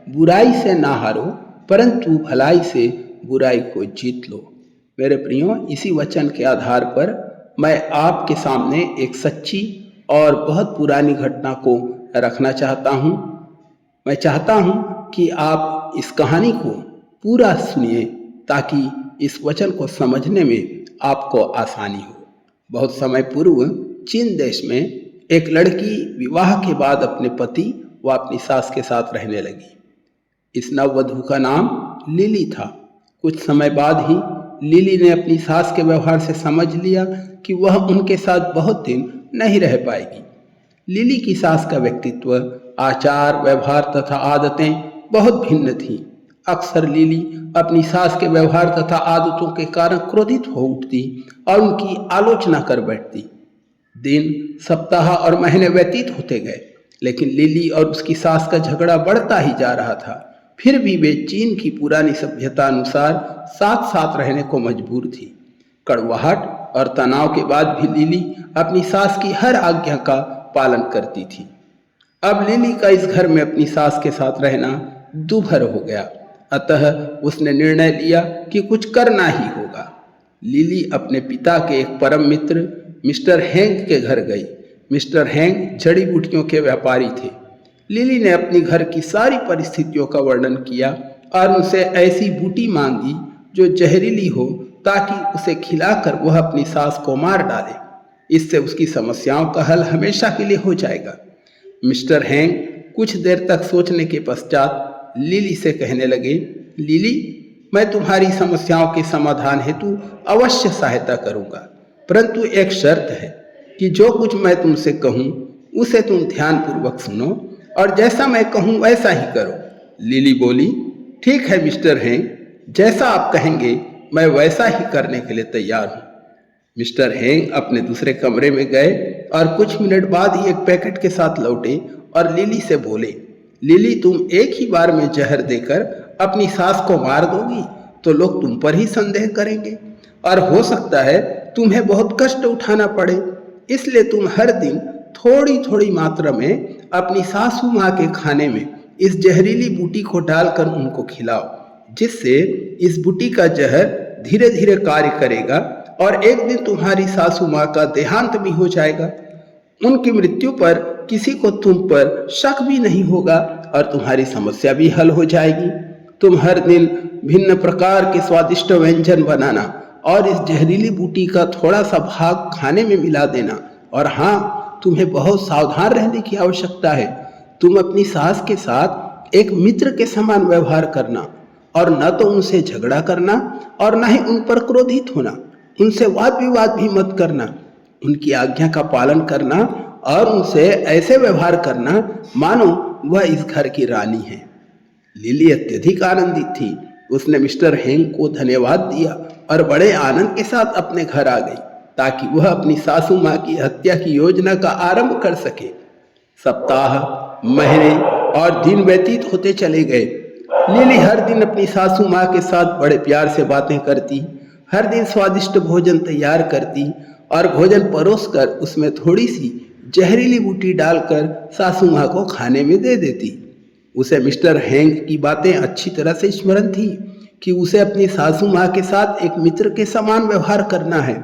बुराई से ना हारो, परंतु भलाई से बुराई को जीत लो। मेरे प्रियो, इसी वचन के आधार पर मैं आपके सामने एक सच्ची और बहुत पुरानी घटना को रखना चाहता हूँ। मैं चाहता हूँ कि आप इस कहानी को पूरा सुनिए ताकि इस वचन को समझने में आपको आसानी हो। बहुत समय पूर्व चीन देश में एक लड़की विवाह के बाद अपने पति व अपनी सास के साथ रहने लगी। इस नववधू का नाम लिली था। कुछ समय बाद ही लिली ने अपनी सास के व्यवहार से समझ लिया कि वह उनके साथ बहुत दिन नहीं रह पाएगी। लिली की सास का व्यक्तित्व, आचार, व्यवहार तथा आदतें बहुत भिन्न थीं। अक्सर लिली अपनी सास के व्यवहार तथा आदतों के कारण क्रोधित हो उठती और उनकी आलोचना कर बैठती। दिन, सप्ताह और महीने व्यतीत होते गए, लेकिन लिली और उसकी सास का झगड़ा बढ़ता ही जा रहा था। फिर भी वे चीन की पुरानी सभ्यता अनुसार साथ साथ रहने को मजबूर थी। कड़वाहट और तनाव के बाद भी लिली अपनी सास की हर आज्ञा का पालन करती थी। अब लिली का इस घर में अपनी सास के साथ रहना दूभर हो गया, अतः उसने निर्णय लिया कि कुछ करना ही होगा। लिली अपने पिता के एक परम मित्र मिस्टर हेंग के घर गई। मिस्टर हेंग जड़ी बूटियों के व्यापारी थे। लिली ने अपनी घर की सारी परिस्थितियों का वर्णन किया और उनसे ऐसी बूटी मांगी जो जहरीली हो ताकि उसे खिलाकर वह अपनी सास को मार डाले। इससे उसकी समस्याओं का हल हमेशा के लिए हो जाएगा। मिस्टर हेंग कुछ देर तक सोचने के पश्चात लिली से कहने लगे, लिली, मैं तुम्हारी समस्याओं के समाधान हेतु अवश्य सहायता करूंगा, परंतु एक शर्त है कि जो कुछ मैं तुमसे कहूं उसे तुम ध्यानपूर्वक सुनो और जैसा मैं कहूं वैसा ही करो। लिली बोली, ठीक है मिस्टर हेंग, जैसा आप कहेंगे मैं वैसा ही करने के लिए तैयार हूं। मिस्टर हेंग अपने दूसरे कमरे में गए और कुछ मिनट बाद ही एक पैकेट के साथ लौटे और लिली से बोले, लिली, तुम एक ही बार में जहर देकर अपनी सास को मार दोगी तो लोग तुम पर ही संदेह करेंगे और हो सकता है तुम्हें बहुत कष्ट उठाना पड़े। इसलिए तुम हर दिन थोड़ी थोड़ी मात्रा में अपनी सासू माँ के खाने में इस जहरीली बूटी को डालकर उनको खिलाओ, जिससे इस बूटी का जहर धीरे धीरे कार्य करेगा और एक दिन तुम्हारी सासू माँ का देहांत भी हो जाएगा। उनकी मृत्यु पर किसी को तुम पर शक भी नहीं होगा और तुम्हारी समस्या भी हल हो जाएगी। तुम हर दिन भिन्न प्रकार के स्वादिष्ट व्यंजन बनाना और इस जहरीली बूटी का थोड़ा सा भाग खाने में मिला देना। और हाँ, तुम्हें बहुत सावधान रहने की आवश्यकता है। तुम अपनी सास के साथ एक मित्र के समान व्यवहार करना और न तो उनसे झगड़ा करना और न ही उन पर क्रोधित होना। उनसे वाद विवाद भी मत करना। उनकी आज्ञा का पालन करना और उनसे ऐसे व्यवहार करना मानो वह इस घर की रानी है। लिली अत्यधिक आनंदित थी। उसने मिस्टर हेंग को धन्यवाद दिया और बड़े आनंद के साथ अपने घर आ गई ताकि वह अपनी सासू माँ की हत्या की योजना का आरंभ कर सके। सप्ताह, महीने और दिन व्यतीत होते चले गए। लिली हर दिन अपनी सासू माँ के साथ बड़े प्यार से बातें करती, हर दिन स्वादिष्ट भोजन तैयार करती और भोजन परोसकर उसमें थोड़ी सी जहरीली बूटी डालकर सासू माँ को खाने में दे देती। उसे मिस्टर हेंग की बातें अच्छी तरह से स्मरण थी कि उसे अपनी सासू माँ के साथ एक मित्र के समान व्यवहार करना है।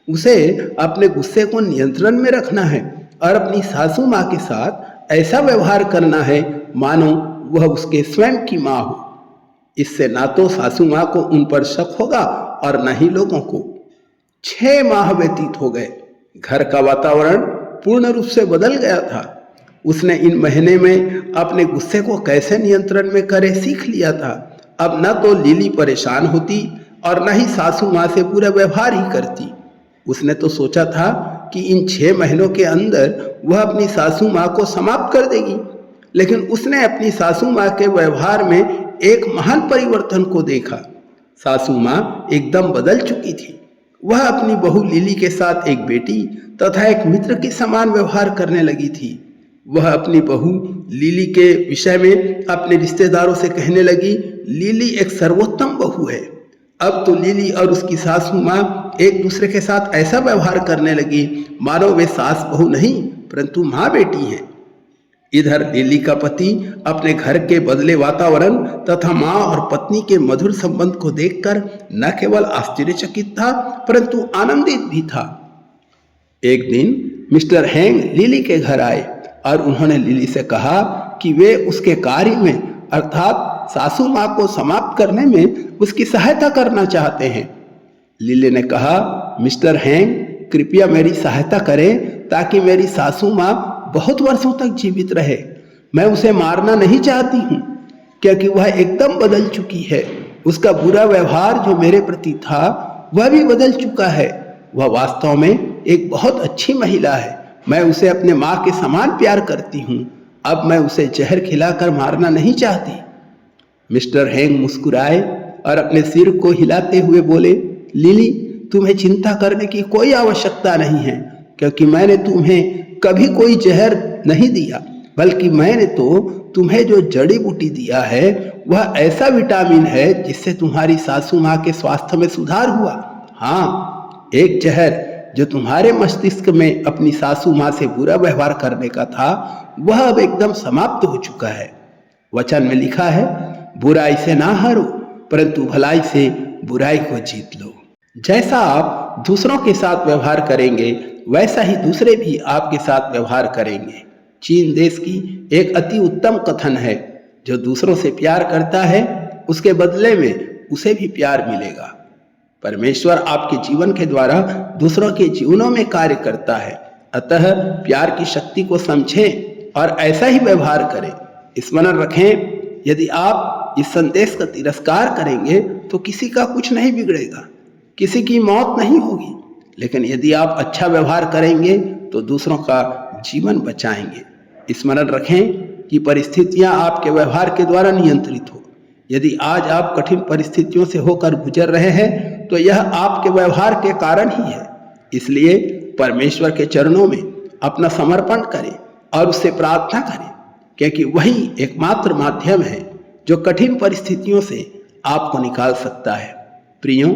उसे अपने गुस्से को नियंत्रण में रखना है और अपनी सासू माँ के साथ ऐसा व्यवहार करना है मानो वह उसके स्वयं की माँ हो। इससे ना तो सासू माँ को उन पर शक होगा और न ही लोगों को। 6 माह व्यतीत हो गए। घर का वातावरण पूर्ण रूप से बदल गया था। उसने इन महीने में अपने गुस्से को कैसे नियंत्रण में करे सीख लिया था। अब न तो लिली परेशान होती और न ही सासू माँ से पूरा व्यवहार ही करती। उसने तो सोचा था कि इन 6 महीनों के अंदर वह अपनी सासू माँ को समाप्त कर देगी, लेकिन उसने अपनी सासू माँ के व्यवहार में एक महान परिवर्तन को देखा। सासू माँ एकदम बदल चुकी थी। वह अपनी बहू लिली के साथ एक बेटी तथा एक मित्र के समान व्यवहार करने लगी थी। वह अपनी बहू लिली के विषय में अपने रिश्तेदारों से कहने लगी, लिली एक सर्वोत्तम बहू है। अब तो लिली और उसकी सासू माँ एक दूसरे के साथ ऐसा व्यवहार करने लगी मानो वे सास बहू नहीं परंतु माँ बेटी हैं। इधर लिली का पति अपने घर के बदले वातावरण तथा माँ और पत्नी के मधुर संबंध को देखकर न केवल आश्चर्यचकित था परंतु आनंदित भी था। एक दिन मिस्टर हैंग लिली के घर आए और उन्होंने लिली से कहा कि वे उसके कार्य में अर्थात सासू माँ को समाप्त करने में उसकी सहायता करना चाहते हैं। लिली ने कहा, मिस्टर हैंग कृपया मेरी सहायता करें ताकि मेरी सासू माँ बहुत वर्षों तक जीवित रहे। मैं उसे मारना नहीं चाहती हूँ क्योंकि वह एकदम बदल चुकी है। उसका बुरा व्यवहार जो मेरे प्रति था वह भी बदल चुका है। वह वास्तव में एक बहुत अच्छी महिला है। मैं उसे अपने माँ के समान प्यार करती हूँ। अब मैं उसे जहर खिलाकर मारना नहीं चाहती। मिस्टर हैंग मुस्कुराए और अपने सिर को हिलाते हुए बोले, लिली तुम्हें चिंता करने की कोई आवश्यकता नहीं है क्योंकि मैंने तुम्हें कभी कोई जहर नहीं दिया, बल्कि मैंने तो तुम्हें जो जड़ी बूटी दिया है वह ऐसा विटामिन है जिससे तुम्हारी सासू माँ के स्वास्थ्य में सुधार हुआ। हाँ, एक जहर जो तुम्हारे मस्तिष्क में अपनी सासू माँ से बुरा व्यवहार करने का था वह अब एकदम समाप्त हो चुका है। वचन में लिखा है, बुराई से ना हारो परंतु भलाई से बुराई को जीत लो। जैसा आप दूसरों के साथ व्यवहार करेंगे वैसा ही दूसरे भी आपके साथ व्यवहार करेंगे। चीन देश की एक अति उत्तम कथन है, जो दूसरों से प्यार करता है उसके बदले में उसे भी प्यार मिलेगा। परमेश्वर आपके जीवन के द्वारा दूसरों के जीवनों में कार्य करता है। अतः प्यार की शक्ति को समझें और ऐसा ही व्यवहार करें। स्मरण रखें, यदि आप इस संदेश का तिरस्कार करेंगे तो किसी का कुछ नहीं बिगड़ेगा, किसी की मौत नहीं होगी, लेकिन यदि आप अच्छा व्यवहार करेंगे तो दूसरों का जीवन बचाएंगे। स्मरण रखें कि परिस्थितियां आपके व्यवहार के द्वारा नियंत्रित हो। यदि आज आप कठिन परिस्थितियों से होकर गुजर रहे हैं तो यह आपके व्यवहार के कारण ही है। इसलिए परमेश्वर के चरणों में अपना समर्पण करें और उससे प्रार्थना करें, क्योंकि वही एकमात्र माध्यम है जो कठिन परिस्थितियों से आपको निकाल सकता है। प्रियों,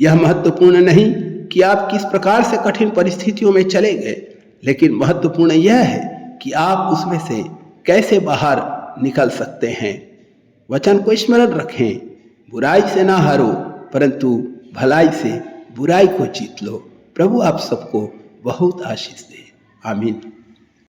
यह महत्वपूर्ण नहीं कि आप किस प्रकार से कठिन परिस्थितियों में चले गए, लेकिन महत्वपूर्ण यह है कि आप उसमें से कैसे बाहर निकल सकते हैं। वचन को स्मरण रखें, बुराई से ना हारो परंतु भलाई से बुराई को जीत लो। प्रभु आप सबको बहुत आशीष दे। आमीन।